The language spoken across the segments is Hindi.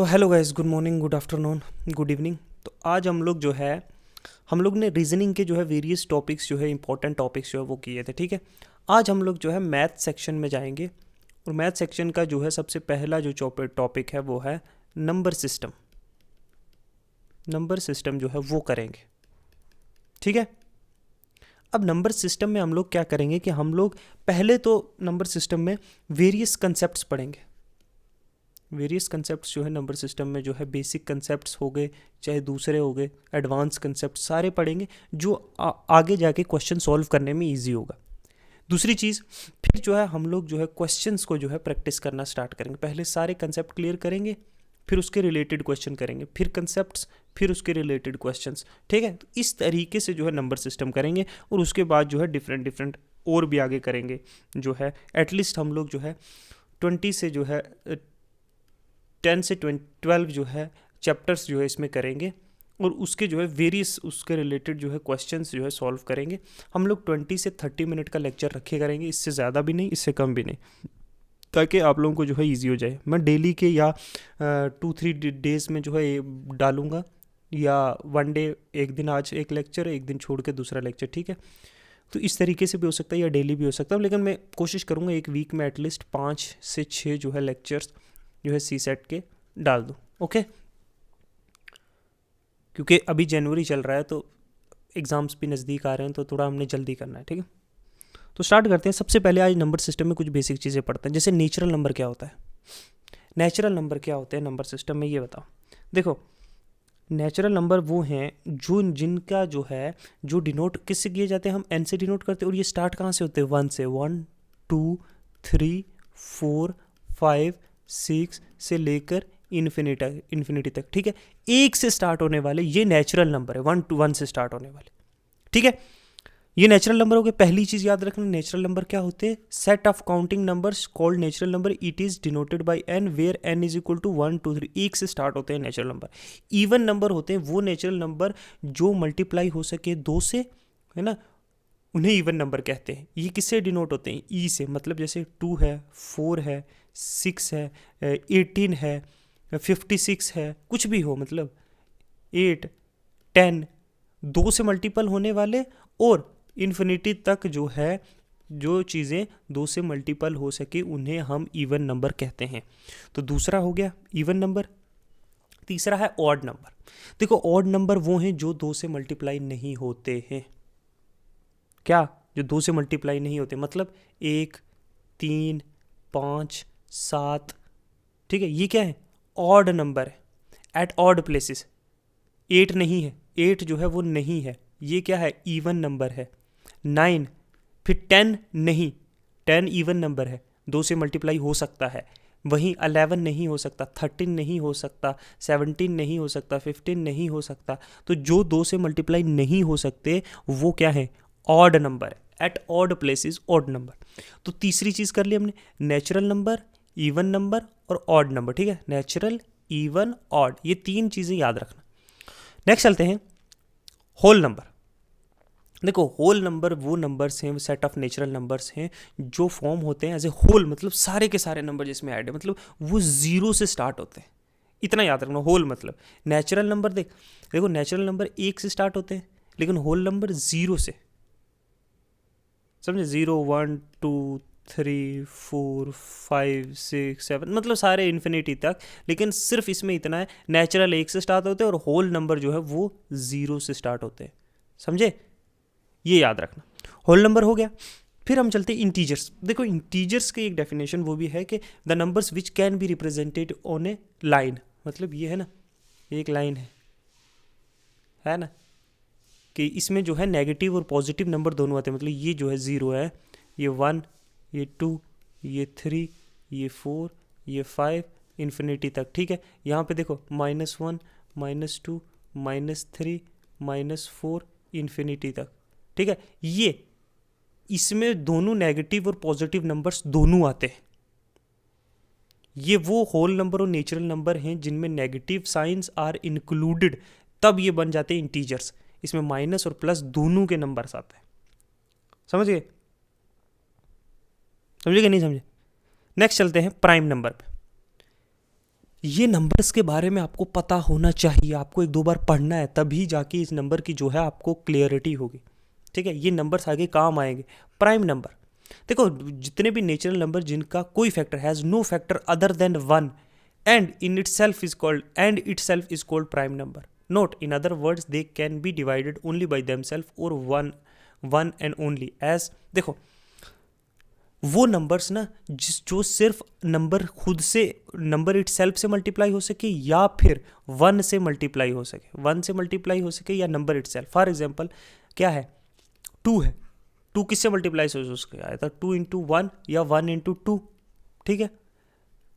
Hello guys, good morning, good afternoon, good evening. तो आज हम लोग जो है हम लोग ने रीजनिंग के जो है वेरियस टॉपिक्स जो है इंपॉर्टेंट टॉपिक्स जो है वो किए थे। ठीक है, आज हम लोग जो है मैथ सेक्शन में जाएंगे और मैथ सेक्शन का जो है सबसे पहला जो टॉपिक है वो है नंबर सिस्टम। नंबर सिस्टम जो है वो करेंगे। ठीक है, अब नंबर सिस्टम में हम लोग क्या करेंगे कि हम लोग पहले तो नंबर सिस्टम में वेरियस कंसेप्ट्स पढ़ेंगे। वेरियस कंसेप्ट्स जो है नंबर सिस्टम में जो है बेसिक कंसेप्ट्स हो गए, चाहे दूसरे हो गए, एडवांस कंसेप्ट सारे पढ़ेंगे जो आगे जाके क्वेश्चन सॉल्व करने में इजी होगा। दूसरी चीज़, फिर जो है हम लोग जो है क्वेश्चंस को जो है प्रैक्टिस करना स्टार्ट करेंगे। पहले सारे कंसेप्ट क्लियर करेंगे, फिर उसके रिलेटेड क्वेश्चन करेंगे, फिर कंसेप्ट्स, फिर उसके रिलेटेड क्वेश्चंस। ठीक है, तो इस तरीके से जो है नंबर सिस्टम करेंगे और उसके बाद जो है डिफरेंट डिफरेंट और भी आगे करेंगे। जो है एटलीस्ट हम लोग जो है 20 से जो है 10 से 12 जो है चैप्टर्स जो है इसमें करेंगे और उसके जो है वेरियस उसके रिलेटेड जो है क्वेश्चंस जो है सॉल्व करेंगे। हम लोग 20 से 30 मिनट का लेक्चर रखे करेंगे, इससे ज़्यादा भी नहीं, इससे कम भी नहीं, ताकि आप लोगों को जो है ईजी हो जाए। मैं डेली के या 2-3 डेज़ में जो है डालूंगा, या वन डे, एक दिन आज एक लेक्चर, एक दिन छोड़ के दूसरा लेक्चर। ठीक है, तो इस तरीके से भी हो सकता है या डेली भी हो सकता है, लेकिन मैं कोशिश करूँगा एक वीक में एटलीस्ट 5 से 6 जो है लेक्चर्स जो है सी सेट के डाल दूँ। ओके, क्योंकि अभी जनवरी चल रहा है तो एग्ज़ाम्स भी नज़दीक आ रहे हैं, तो थोड़ा हमने जल्दी करना है। ठीक है, तो स्टार्ट करते हैं। सबसे पहले आज नंबर सिस्टम में कुछ बेसिक चीज़ें पढ़ते हैं, जैसे नेचुरल नंबर क्या होता है। नेचुरल नंबर क्या होते हैं नंबर सिस्टम में, ये बताओ। देखो, नेचुरल नंबर वो हैं जो जिनका जो है जो डिनोट किससे किए जाते हैं, हम एन से डिनोट करते हैं। और ये स्टार्ट कहाँ से होते हैं? 1 से। 1 2 3 4 5 6 से लेकर इन्फिनिटी तक। ठीक है, एक से स्टार्ट होने वाले ये नेचुरल नंबर है, 1 से स्टार्ट होने वाले। ठीक है, ये नेचुरल नंबर हो गए। पहली चीज याद रखना, नेचुरल नंबर क्या होते हैं? Set of counting numbers called natural number. It is denoted by N where N is equal to 1 2 3। एक से स्टार्ट होते हैं नेचुरल नंबर। इवन नंबर होते हैं वो नेचुरल नंबर जो मल्टीप्लाई हो सके 2 से, है ना, उन्हें इवन नंबर कहते हैं। ये किससे डिनोट होते हैं? ई से। मतलब जैसे 2 है, 4 है, 6 है, 18 है, 56 है, कुछ भी हो, मतलब 8 10, 2 से मल्टीपल होने वाले और इन्फिनिटी तक जो है जो चीज़ें 2 से मल्टीपल हो सके उन्हें हम इवन नंबर कहते हैं। तो दूसरा हो गया इवन नंबर। तीसरा है ऑड नंबर। देखो, ऑड नंबर वो हैं जो 2 से मल्टीप्लाई नहीं होते हैं। क्या? जो 2 से मल्टीप्लाई नहीं होते, मतलब 1 3 5 7। ठीक है, ये क्या है? ऑड नंबर है, एट ऑड प्लेसेस। 8 नहीं है, 8 जो है वो नहीं है, ये क्या है? इवन नंबर है। 9, फिर 10 नहीं, 10 इवन नंबर है, 2 से मल्टीप्लाई हो सकता है। वहीं 11 नहीं हो सकता, 13 नहीं हो सकता, 17 नहीं हो सकता, 15 नहीं हो सकता। तो जो 2 से मल्टीप्लाई नहीं हो सकते वो क्या है? ऑड नंबर है, at odd places odd number. तो तीसरी चीज़ कर ली हमने, नेचुरल नंबर, इवन नंबर और ऑड नंबर। ठीक है, नेचुरल, इवन, ऑड, ये 3 चीज़ें याद रखना। नेक्स्ट चलते हैं होल नंबर। देखो, होल नंबर वो नंबर्स हैं, सेट ऑफ नेचुरल नंबर्स हैं जो फॉर्म होते हैं एज ए होल, मतलब सारे के सारे नंबर जिसमें ऐड है, मतलब वो जीरो से स्टार्ट होते हैं। इतना याद रखना, होल मतलब। नेचुरल नंबर देखो, नेचुरल नंबर 1 से स्टार्ट होते हैं, लेकिन होल नंबर 0 से। समझे? 0 1 2 3 4 5 6 7, मतलब सारे इन्फिनिटी तक। लेकिन सिर्फ इसमें इतना है, नेचुरल 1 से स्टार्ट होते हैं और होल नंबर जो है वो 0 से स्टार्ट होते हैं। समझे? ये याद रखना, होल नंबर हो गया। फिर हम चलते हैं इंटीजर्स। देखो, इंटीजर्स की एक डेफिनेशन वो भी है कि the numbers which can be represented on A line. मतलब ये है ना, एक लाइन है ना, कि इसमें जो है नेगेटिव और पॉजिटिव नंबर दोनों आते हैं। मतलब ये जो है 0 है, ये 1, ये 2, ये 3, ये 4, ये 5, इन्फिनिटी तक। ठीक है, यहाँ पे देखो -1 -2 -3 -4, इन्फिनिटी तक। ठीक है, ये इसमें दोनों नेगेटिव और पॉजिटिव नंबर्स दोनों आते हैं। ये वो होल नंबर और नेचुरल नंबर हैं जिनमें नेगेटिव साइंस आर इंक्लूडेड, तब ये बन जाते हैं इंटीजर्स। इसमें माइनस और प्लस दोनों के नंबर्स आते हैं। समझ गए? समझे कि नहीं समझे? नेक्स्ट चलते हैं प्राइम नंबर पे। ये नंबर्स के बारे में आपको पता होना चाहिए, आपको एक दो बार पढ़ना है, तभी जाके इस नंबर की जो है आपको क्लियरिटी होगी, ठीक है। ये नंबर्स आगे काम आएंगे। प्राइम नंबर, देखो जितने भी नेचुरल नंबर जिनका कोई factor has no factor other than 1 and in itself is called prime number. Note, in other words, they can be divided only by themselves or one and only as, देखो वो नंबर्स ना जो सिर्फ नंबर खुद से नंबर इटसेल्फ से मल्टीप्लाई हो सके या फिर 1 से मल्टीप्लाई हो सके, 1 से मल्टीप्लाई हो सके या नंबर इटसेल्फ। फॉर एग्जांपल क्या है, 2 है, 2 किससे मल्टीप्लाई हो सके, आया था 2 इंटू 1 या 1 इंटू 2, ठीक है।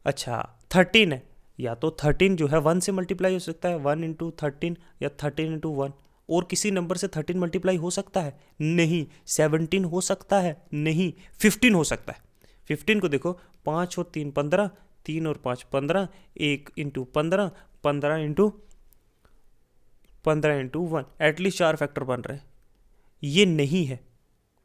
अच्छा 13 है, या तो 13 जो है 1 से मल्टीप्लाई हो सकता है, 1 इंटू 13 या 13 इंटू 1। और किसी नंबर से 13 मल्टीप्लाई हो सकता है? नहीं। 17 हो सकता है? नहीं। 15 हो सकता है। 15 को देखो, 5 और 3 15, 3 और 5 15, 1 into 15, 15 into 15 into 1, at least 4 factor बन रहे हैं। ये नहीं है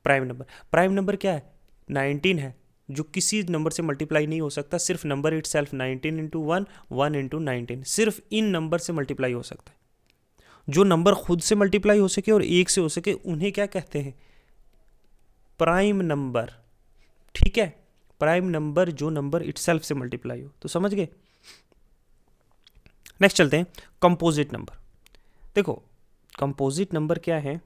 प्राइम नंबर। प्राइम नंबर क्या है? 19 है, जो किसी नंबर से मल्टीप्लाई नहीं हो सकता, सिर्फ नंबर इटसेल्फ 19 इंटू 1, 1 इंटू 19, सिर्फ इन नंबर से मल्टीप्लाई हो सकता है। जो नंबर खुद से मल्टीप्लाई हो सके और 1 से हो सके उन्हें क्या कहते हैं? प्राइम नंबर, ठीक है। प्राइम नंबर जो नंबर इटसेल्फ से मल्टीप्लाई हो, तो समझ गए। नेक्स्ट चलते हैं कंपोजिट नंबर। देखो कंपोजिट नंबर क्या है?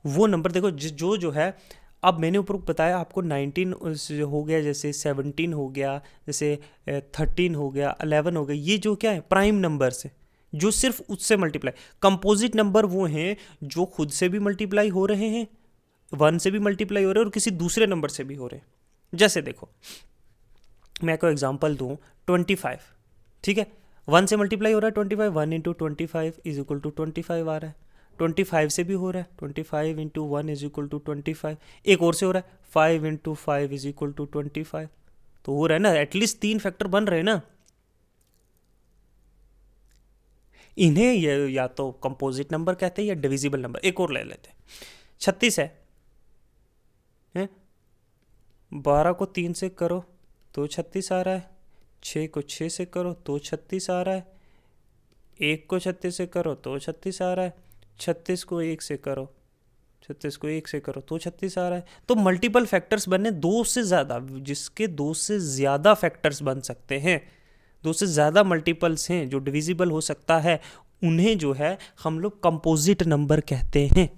वो नंबर देखो जो है, अब मैंने ऊपर बताया आपको 19 हो गया, जैसे 17 हो गया, जैसे 13 हो गया, 11 हो गया, ये जो क्या है प्राइम नंबर से, जो सिर्फ उससे मल्टीप्लाई। कंपोजिट नंबर वो हैं जो खुद से भी मल्टीप्लाई हो रहे हैं, 1 से भी मल्टीप्लाई हो रहे हैं और किसी दूसरे नंबर से भी हो रहे हैं। जैसे देखो मैं को एग्जांपल दूं, 25, ठीक है, 1 से मल्टीप्लाई हो रहा है 25, 1 इंटू 25 इज इक्वल टू 25 आ रहा है। 25 से भी हो रहा है, 25 इंटू 1 इज इक्वल टू 25। एक और से हो रहा है 5 इंटू 5 इज इक्वल टू 25। तो हो रहा है ना, एटलीस्ट 3 फैक्टर बन रहे हैं ना। इन्हें या तो कंपोजिट नंबर कहते हैं या डिविजिबल नंबर। एक और ले लेते हैं, 36 है, 12 को 3 से करो तो 36 आ रहा है, 6 को 6 से करो तो 36 आ रहा है, 1 को 36 से करो तो 36 आ रहा है, 36 को 1 से करो, 36 को 1 से करो तो 36 आ रहा है। तो मल्टीपल फैक्टर्स बने, 2 से ज़्यादा, जिसके 2 से ज़्यादा फैक्टर्स बन सकते हैं, 2 से ज़्यादा मल्टीपल्स हैं जो डिविजिबल हो सकता है, उन्हें जो है हम लोग कंपोजिट नंबर कहते हैं,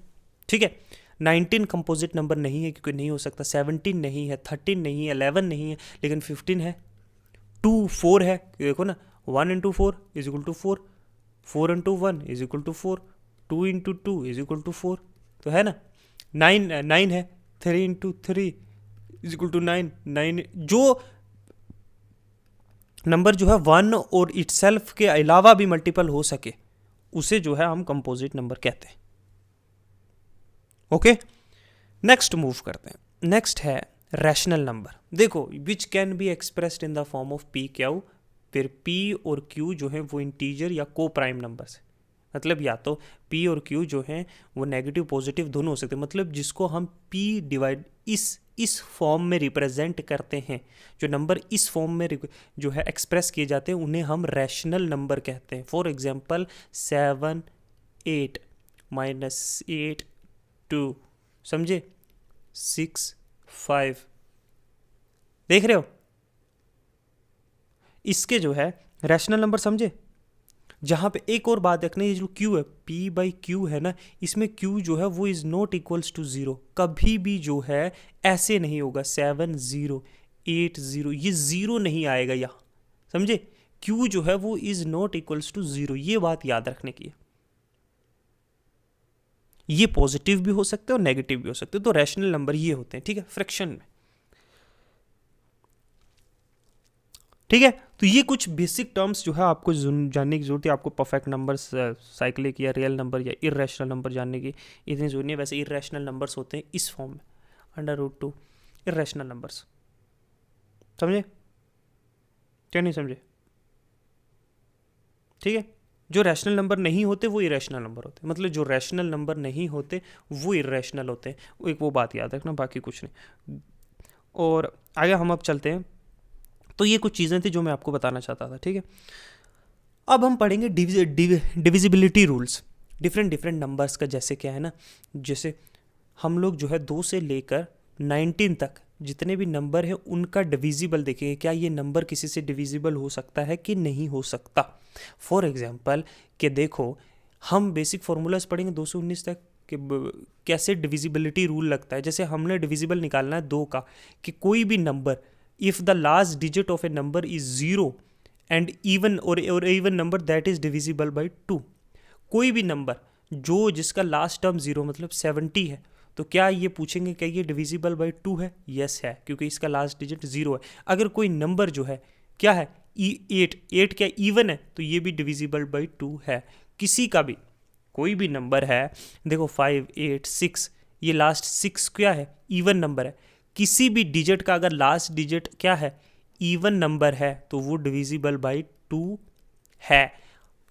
ठीक है। 19 कंपोजिट नंबर नहीं है क्योंकि नहीं हो सकता, 17 नहीं है, 13 नहीं है, 11 नहीं है, लेकिन 15 है। 2 4 है, देखो ना, 1 into 4 is equal to 4, 4 into 1 is equal to 4, 2 into 2 is equal to 4, तो है ना। 9 है, 3 इंटू 3 इज इक्वल टू 9, 9 जो नंबर जो है 1 और इटसेल्फ के अलावा भी मल्टीपल हो सके उसे जो है हम कंपोजिट नंबर कहते हैं। ओके, नेक्स्ट मूव करते हैं। नेक्स्ट है रैशनल नंबर। देखो which can be expressed in the form of P Q, फिर पी और क्यू जो है वो इंटीजर या को प्राइम नंबर्स, मतलब या तो पी और क्यू जो हैं वो नेगेटिव पॉजिटिव दोनों हो सकते हैं। मतलब जिसको हम पी डिवाइड इस फॉर्म में रिप्रेजेंट करते हैं, जो नंबर इस फॉर्म में जो है एक्सप्रेस किए जाते हैं उन्हें हम रैशनल नंबर कहते हैं। फॉर एग्जांपल 7 8 -8 2, समझे, 6 5, देख रहे हो, इसके जो है रैशनल नंबर, समझे। जहाँ पे एक और बात रखना, ये जो क्यू है, पी बाई क्यू है ना, इसमें क्यू जो है वो इज़ नॉट इक्वल्स टू 0, कभी भी जो है ऐसे नहीं होगा 7 0 8 0, ये 0 नहीं आएगा यहाँ, समझे। क्यू जो है वो इज़ नॉट इक्वल्स टू 0, ये बात याद रखने की है। ये पॉजिटिव भी हो सकते हैं और नेगेटिव भी हो सकते हैं। तो रैशनल नंबर ये होते हैं, ठीक है, फ्रैक्शन में, ठीक है। तो ये कुछ बेसिक टर्म्स जो है आपको जानने की जरूरत है। आपको परफेक्ट नंबर, साइक्लिक या रियल नंबर या इरेशनल नंबर जानने की इतनी जरूरत नहीं है। वैसे इरेशनल नंबर्स होते हैं इस फॉर्म में, √2 इरेशनल नंबर्स, समझे क्या, नहीं समझे, ठीक है। जो रैशनल नंबर नहीं होते वो इरेशनल नंबर होते हैं, मतलब जो रैशनल नंबर नहीं होते वो इरेशनल होते हैं। एक वो बात याद रखना, बाकी कुछ नहीं। और आगे हम अब चलते हैं तो ये कुछ चीज़ें थी जो मैं आपको बताना चाहता था, ठीक है। अब हम पढ़ेंगे डिविजिबिलिटी रूल्स, डिफरेंट नंबर्स का। जैसे क्या है ना, जैसे हम लोग जो है 2 से लेकर 19 तक जितने भी नंबर हैं उनका डिविजिबल देखेंगे, क्या ये नंबर किसी से डिविजिबल हो सकता है कि नहीं हो सकता। फॉर एग्जांपल कि देखो, हम बेसिक फार्मूलाज पढ़ेंगे 2 से 19 तक कि कैसे डिविजिबिलिटी रूल लगता है। जैसे हमने डिविजिबल निकालना है 2 का, कि कोई भी number if the last digit of a number is 0 and even और even number that is divisible by 2। कोई भी नंबर जो जिसका लास्ट टर्म 0 मतलब 70 है, तो क्या ये पूछेंगे क्या ये डिविजिबल बाई 2 है? यस है, क्योंकि इसका लास्ट डिजिट 0 है। अगर कोई नंबर जो है क्या है 8 क्या इवन है, तो ये भी डिविजिबल बाई 2 है। किसी का भी कोई भी नंबर है, देखो 5 8 6, ये लास्ट 6 क्या है? इवन नंबर है। किसी भी डिजिट का अगर लास्ट डिजिट क्या है? इवन नंबर है, तो वो डिविजिबल बाई 2 है,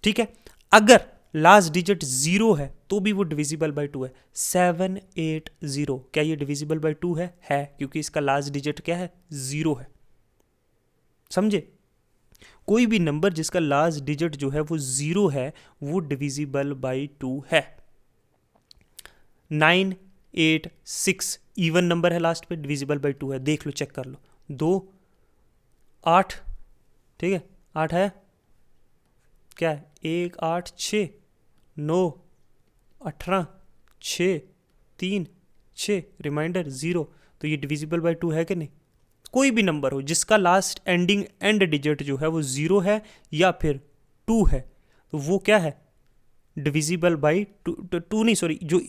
ठीक है। अगर लास्ट डिजिट 0 है तो भी वो डिविजिबल बाई 2 है। 780 क्या ये डिविजिबल बाई 2 है? है, क्योंकि इसका लास्ट डिजिट क्या है? 0 है। समझे? कोई भी नंबर जिसका लास्ट डिजिट जो है वो 0 है, वो डिविजिबल बाई 2 है। 9 8 6 इवन नंबर है, लास्ट पे डिविजिबल बाई 2 है। देख लो, चेक कर लो। 2 8, ठीक है, 8 है क्या है? 1 8 6 9 18 6 3 6 रिमाइंडर 0, तो ये डिविजिबल बाई 2 है कि नहीं? कोई भी नंबर हो जिसका लास्ट एंड डिजिट जो है वो 0 है या फिर 2 है, तो वो क्या है? डिविजिबल बाई 2 नहीं, सॉरी, जो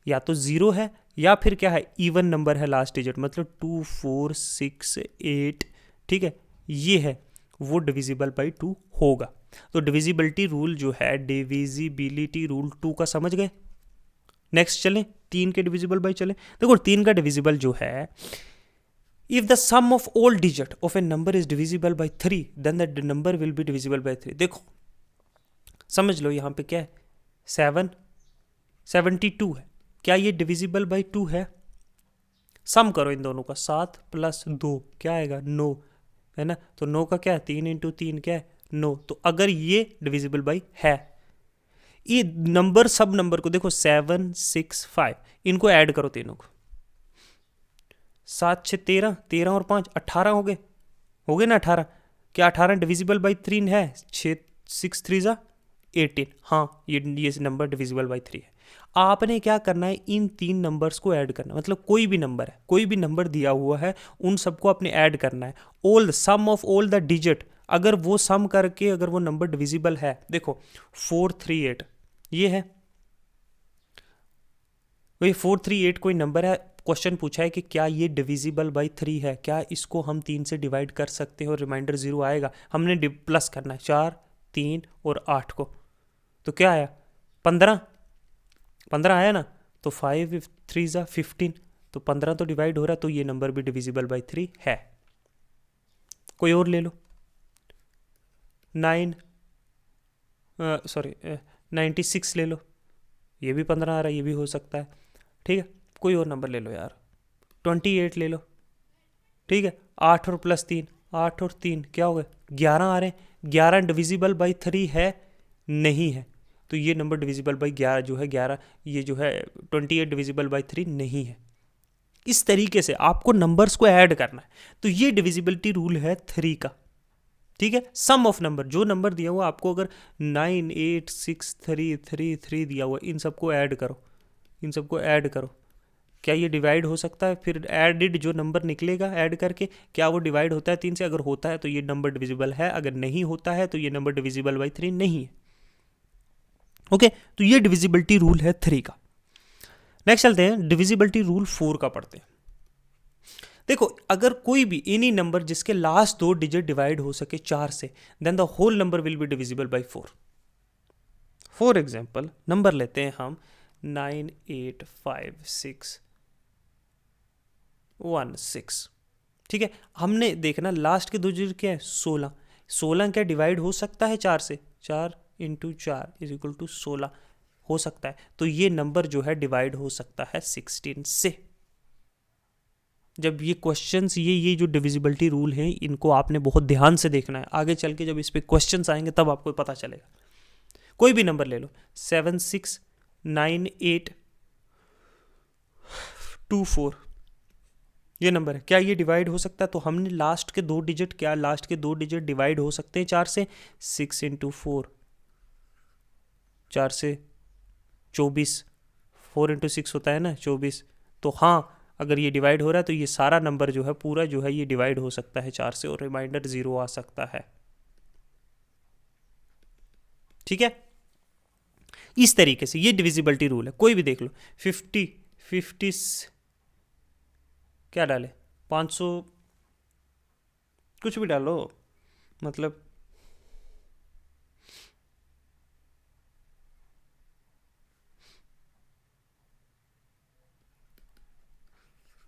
या तो 0 है या फिर क्या है? इवन नंबर है लास्ट डिजिट, मतलब 2 4 6 8, ठीक है, ये है, वो डिविजिबल बाई 2 होगा। तो डिविजिबिलिटी रूल जो है, डिविजिबिलिटी रूल 2 का समझ गए। नेक्स्ट चलें, 3 के डिविजिबल बाई चलें। देखो 3 का डिविजिबल जो है, if the sum of all digit of a number is divisible by 3 then the number will be divisible by 3। देखो समझ लो, यहाँ पे क्या है? 72 है, क्या ये डिविजिबल बाई 2 है? सम करो इन दोनों का, 7 + 2 क्या आएगा? 9 है ना। तो 9 का क्या है? 3 × 3 क्या है? 9। तो अगर ये डिविजिबल बाई है, ये नंबर सब नंबर को देखो 7 6 5, इनको ऐड करो तीनों को। 7 6 13, 13 और 5 18 हो गए ना 18। क्या 18 डिविजिबल बाई 3 है? 6 3 ज़ा 18, हाँ ये नंबर डिविजिबल बाई 3 है। आपने क्या करना है? इन 3 नंबर्स को ऐड करना, मतलब कोई भी नंबर है, कोई भी नंबर दिया हुआ है, उन सबको आपने ऐड करना है। All sum of all the digit, अगर वो सम करके अगर वो नंबर डिविजिबल है, देखो 438 ये है, वही 438 कोई नंबर है। क्वेश्चन पूछा है कि क्या ये डिविजिबल बाई 3 है, क्या इसको हम 3 से डिवाइड कर सकते हैं और रिमाइंडर 0 आएगा। हमने प्लस करना है 4 3 और 8 को, तो क्या आया? 15 आया ना। तो 5 3 ज़ा 15, तो 15 तो डिवाइड हो रहा है, तो ये नंबर भी डिविजिबल बाई 3 है। कोई और ले लो, 96 ले लो, ये भी 15 आ रहा है, ये भी हो सकता है, ठीक है। कोई और नंबर ले लो यार, 28 ले लो, ठीक है। 8 और +3, 8 और 3 क्या हो गए? 11 आ रहे हैं। 11 डिविजिबल बाई 3 है? नहीं है, तो ये नंबर डिविजिबल बाई 11 जो है 11, ये जो है 28 डिविजिबल बाई 3 नहीं है। इस तरीके से आपको नंबर्स को ऐड करना है। तो ये डिविजिबिलिटी रूल है 3 का, ठीक है। सम ऑफ नंबर, जो नंबर दिया हुआ आपको, अगर 9 8 6 3 3 3 दिया हुआ, इन सबको ऐड करो, इन सबको ऐड करो। क्या ये डिवाइड हो सकता है? फिर एडिड जो नंबर निकलेगा ऐड करके, क्या वो डिवाइड होता है 3 से? अगर होता है तो ये नंबर डिविजिबल है, अगर नहीं होता है तो ये नंबर डिविजिबल बाई 3 नहीं है। ओके, तो ये डिविजिबिलिटी रूल है 3 का। नेक्स्ट चलते हैं, डिविजिबिलिटी रूल 4 का पढ़ते हैं। देखो, अगर कोई भी एनी नंबर जिसके लास्ट 2 डिजिट डिवाइड हो सके 4 से, then the whole number will be divisible by 4। For example number लेते हैं हम 985616, ठीक है। हमने देखना लास्ट के 2 डिजिट क्या है? 16। 16 क्या डिवाइड हो सकता है 4 से? 4 × 4 = 16 हो सकता है। तो ये नंबर जो है डिवाइड हो सकता है 16 से, जब ये क्वेश्चंस ये जो डिविजिबिलिटी रूल हैं इनको आपने बहुत ध्यान से देखना है। आगे चल के जब इस पे क्वेश्चंस आएंगे तब आपको पता चलेगा। कोई भी नंबर ले लो, 769824 ये नंबर है, क्या ये डिवाइड हो सकता है? तो हमने लास्ट के दो डिजिट डिवाइड हो सकते हैं 4 से? 6 × 4 4 से 24, 4 × 6 होता है ना 24। तो हाँ, अगर ये डिवाइड हो रहा है तो ये सारा नंबर जो है पूरा जो है ये डिवाइड हो सकता है 4 से और रिमाइंडर 0 आ सकता है। ठीक है, इस तरीके से ये डिविजिबिलिटी रूल है। कोई भी देख लो, 50 क्या डाले, 500 कुछ भी डालो, मतलब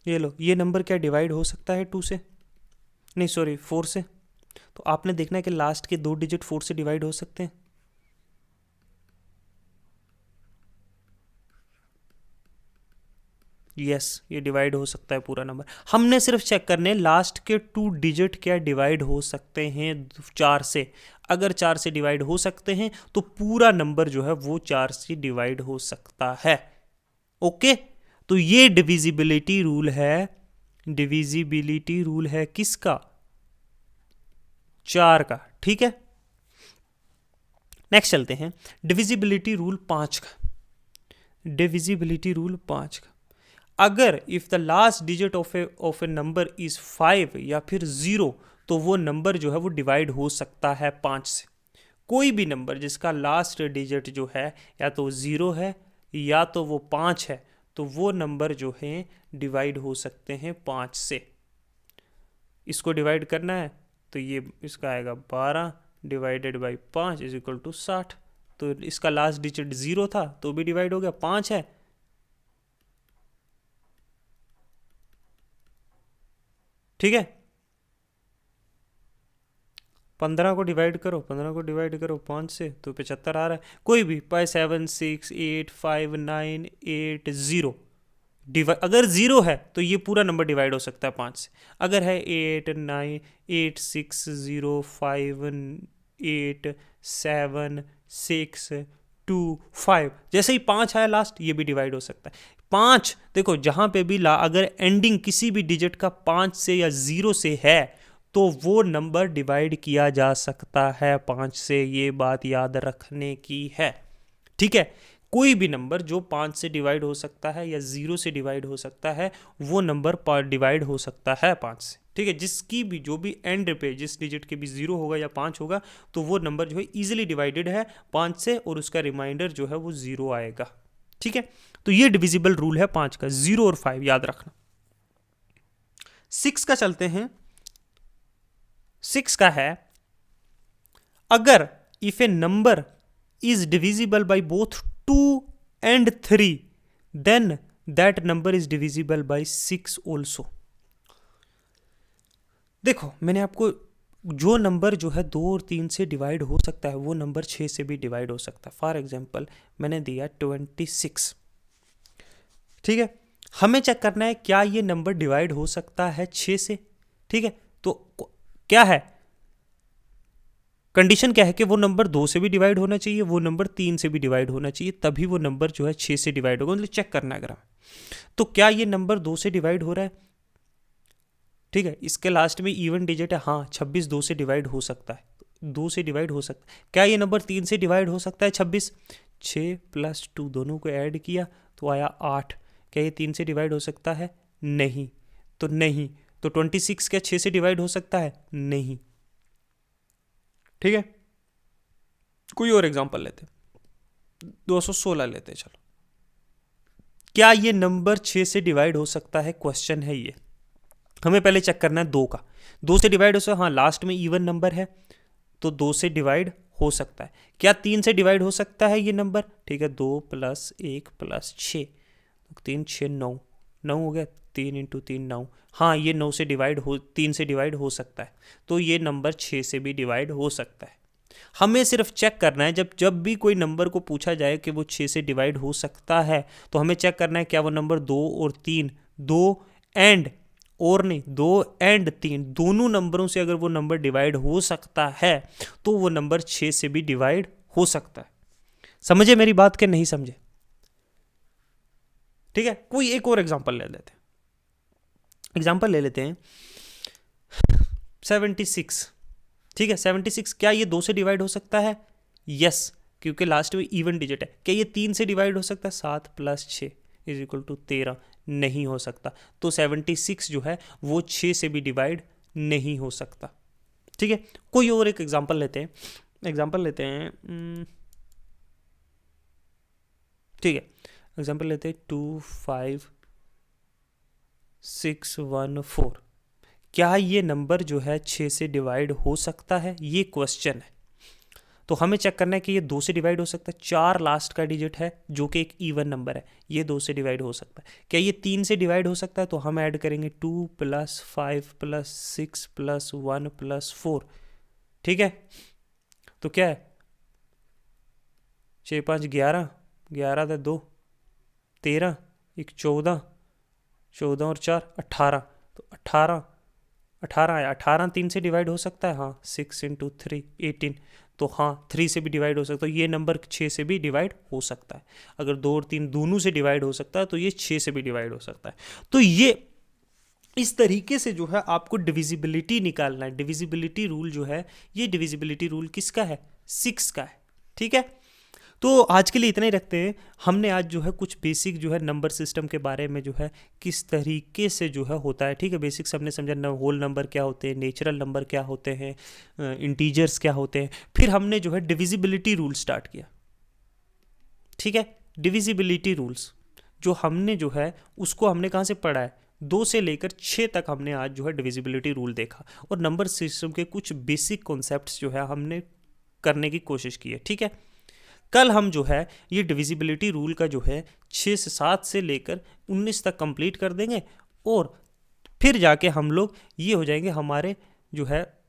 ये लो, ये नंबर क्या डिवाइड हो सकता है 2 से, नहीं सॉरी 4 से? तो आपने देखना है कि लास्ट के दो डिजिट 4 से डिवाइड हो सकते हैं। यस, ये डिवाइड हो सकता है पूरा नंबर। हमने सिर्फ चेक करने लास्ट के 2 डिजिट क्या डिवाइड हो सकते हैं 4 से। अगर 4 से डिवाइड हो सकते हैं तो पूरा नंबर जो है वो 4 से डिवाइड हो सकता है। ओके, तो ये डिविजिबिलिटी रूल है किसका? 4 का। ठीक है, नेक्स्ट चलते हैं डिविजिबिलिटी रूल 5 का। डिविजिबिलिटी रूल 5 का, अगर if the last digit of a number is 5 या फिर 0 तो वो नंबर जो है वो डिवाइड हो सकता है 5 से। कोई भी नंबर जिसका लास्ट डिजिट जो है या तो 0 है या तो वो 5 है तो वो नंबर जो है डिवाइड हो सकते हैं 5 से। इसको डिवाइड करना है तो ये इसका आएगा 12 divided by 5 is equal to 60। तो इसका लास्ट डिजिट 0 था तो भी डिवाइड हो गया, 5 है। ठीक है, 15 को डिवाइड करो 5 से तो 75 आ रहा है। कोई भी 7 6 8 5 9 8 0 अगर 0 है तो ये पूरा नंबर डिवाइड हो सकता है 5 से। अगर है 8 9 8 6 0 5 8 7 6 2 5, जैसे ही 5 आया लास्ट ये भी डिवाइड हो सकता है 5। देखो जहां पे भी अगर एंडिंग किसी भी डिजिट का 5 से या 0 से है तो वो नंबर डिवाइड किया जा सकता है 5 से। ये बात याद रखने की है। ठीक है, कोई भी नंबर जो 5 से डिवाइड हो सकता है या 0 से डिवाइड हो सकता है वो नंबर डिवाइड हो सकता है 5 से। ठीक है, जिसकी भी जो भी एंड पे जिस डिजिट के भी 0 होगा या 5 होगा तो वो नंबर जो है इजीली डिवाइडेड है 5 से और उसका रिमाइंडर जो है वो 0 आएगा। ठीक है, तो ये डिविजिबल रूल है 5 का, 0 और 5 याद रखना। 6 का चलते हैं। 6 का है, अगर if A number is divisible by both 2 and 3 then that number is divisible by 6 also। देखो मैंने आपको जो नंबर जो है 2 और 3 से डिवाइड हो सकता है वो नंबर 6 से भी डिवाइड हो सकता है। फॉर एग्जांपल मैंने दिया 26। ठीक है, हमें चेक करना है क्या ये नंबर डिवाइड हो सकता है 6 से। ठीक है, तो क्या है कंडीशन, क्या है कि वो नंबर 2 से भी डिवाइड होना चाहिए, वो नंबर 3 से भी डिवाइड होना चाहिए, तभी वो नंबर जो है 6 से डिवाइड होगा। मतलब चेक करना है अगर तो क्या ये नंबर 2 से डिवाइड हो रहा है। ठीक है, इसके लास्ट में इवन डिजिट है, हाँ 26 2 से डिवाइड हो सकता है, 2 से डिवाइड हो सकता है। क्या ये नंबर 3 से डिवाइड हो सकता है 26? 6 + 2 दोनों को ऐड किया तो आया 8। क्या ये 3 से डिवाइड हो सकता है? नहीं। तो नहीं, तो 26 क्या 6 से डिवाइड हो सकता है? नहीं। ठीक है, कोई और एग्जांपल लेते, 216 लेते। चलो, क्या ये नंबर 6 से डिवाइड हो सकता है? क्वेश्चन है ये। हमें पहले चेक करना है 2 का। 2 से डिवाइड हो सकता है, हाँ लास्ट में इवन नंबर है तो 2 से डिवाइड हो सकता है। क्या 3 से डिवाइड हो सकता है ये नंबर? ठीक है, 2 + 1 + 6 3 6 9 9 हो गया, 3 × 3 9। हाँ ये 9 से डिवाइड हो 3 से डिवाइड हो सकता है, तो ये नंबर 6 से भी डिवाइड हो सकता है। हमें सिर्फ चेक करना है जब भी कोई नंबर को पूछा जाए कि वो 6 से डिवाइड हो सकता है तो हमें चेक करना है क्या वो नंबर 2 और 3 2 एंड और नहीं, 2 एंड 3 दोनों नंबरों से अगर वो नंबर डिवाइड हो सकता है तो वो नंबर 6 से भी डिवाइड हो सकता है। समझे मेरी बात के नहीं समझे? ठीक है, कोई एक और एग्जांपल ले लेते हैं। एग्जांपल ले लेते हैं 76। ठीक है, 76 क्या ये 2 से डिवाइड हो सकता है? यस, क्योंकि लास्ट में इवन डिजिट है। क्या ये 3 से डिवाइड हो सकता है? 7 + 6 = 13। नहीं हो सकता। तो 76 जो है वो 6 से भी डिवाइड नहीं हो सकता। ठीक है, कोई और एक एग्जांपल लेते हैं। ठीक है, एग्जांपल लेते हैं 25614। क्या ये नंबर जो है 6 से डिवाइड हो सकता है? ये क्वेश्चन है। तो हमें चेक करना है कि ये 2 से डिवाइड हो सकता है। 4 लास्ट का डिजिट है जो कि एक इवन नंबर है, ये 2 से डिवाइड हो सकता है। क्या ये 3 से डिवाइड हो सकता है? तो हम ऐड करेंगे 2 + 5 + 6 + 1 + 4। ठीक है, तो क्या है 6 × 5 = 11, 11 + 2 13, 1 14, 14 और 4 18। तो 18 है। 18 3 से डिवाइड हो सकता है? हाँ, 6 × 3 18। तो हाँ, 3 से भी डिवाइड हो सकता है। ये नंबर 6 से भी डिवाइड हो सकता है। अगर 2 और 3 दोनों से डिवाइड हो सकता है तो ये 6 से भी डिवाइड हो सकता है। तो ये इस तरीके से जो है आपको डिविजिबिलिटी निकालना है। डिविजिबिलिटी रूल जो है, ये डिविजिबिलिटी रूल किसका है? 6 का है। ठीक है, तो आज के लिए इतना ही रखते हैं। हमने आज जो है कुछ बेसिक जो है नंबर सिस्टम के बारे में जो है किस तरीके से जो है होता है। ठीक है, बेसिक्स हमने समझा। होल नंबर क्या होते हैं, नेचुरल नंबर क्या होते हैं, इंटीजर्स क्या होते हैं। फिर हमने जो है डिविजिबिलिटी रूल स्टार्ट किया। ठीक है, डिविजिबिलिटी रूल्स जो हमने जो है उसको हमने कहाँ से पढ़ा है? 2 से लेकर 6 तक हमने आज जो है डिविजिबिलिटी रूल देखा, और नंबर सिस्टम के कुछ बेसिक कॉन्सेप्ट्स जो है हमने करने की कोशिश की है। ठीक है, कल हम जो है ये डिविजिबिलिटी रूल का जो है 6 से 7 से लेकर 19 तक कंप्लीट कर देंगे, और फिर जाके हम लोग ये हो जाएंगे हमारे जो है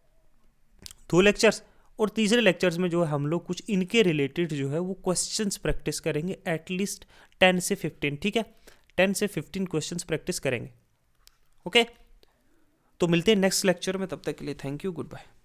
2 लेक्चर्स, और तीसरे लेक्चर्स में जो है हम लोग कुछ इनके रिलेटेड जो है वो क्वेश्चंस प्रैक्टिस करेंगे, एटलीस्ट 10 से 15। ठीक है, 10 से 15 क्वेश्चंस प्रैक्टिस करेंगे। ओके, तो मिलते हैं नेक्स्ट लेक्चर में। तब तक के लिए थैंक यू, गुड बाय।